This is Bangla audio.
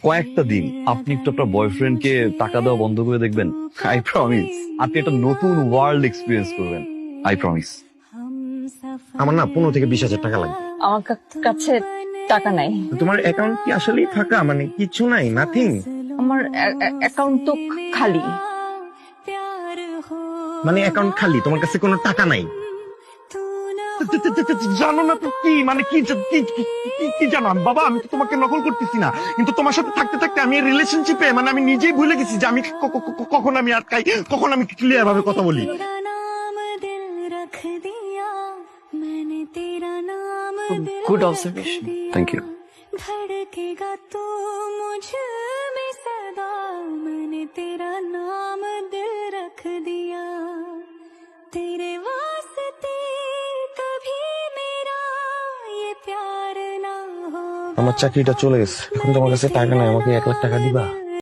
কয়েকটা দিন আপনি একটু আপনার বয়ফ্রেন্ডকে টাকা দেওয়া বন্ধ করে দেখবেন। আই প্রমিস আপনি একটা নতুন ওয়ার্ল্ড এক্সপিরিয়েন্স করবেন। I promise. আমার না 15,000 থেকে 20,000 টাকা লাগবে। আমার কাছে টাকা নাই। তোমার অ্যাকাউন্ট কি আসলেই ফাঁকা, মানে কিছু নাই, নাথিং? আমার অ্যাকাউন্ট তো খালি। মানে অ্যাকাউন্ট খালি, তোমার কাছে কোনো টাকা নাই? জানো না তো কি, মানে কি কি জানো? বাবা আমি তো তোমাকে নকল করতেছি না, কিন্তু তোমার সাথে থাকতে থাকতে আমি রিলেশনশিপে মানে আমি নিজেই ভুলে গেছি যে আমি কখন আমি আটকাই, কখন আমি ক্লিয়ার ভাবে কথা বলি। Good observation. Thank you. धड़केगा तू मुझ में सदा, मैंने तेरा नाम दिल रख दिया, तेरे वास्ते कभी मेरा ये प्यार ना हो। আমার চাকরিটা চলে গেছে, এখন তোমার কাছে টাকা নাই, আমাকে 1 লাখ টাকা দিবা?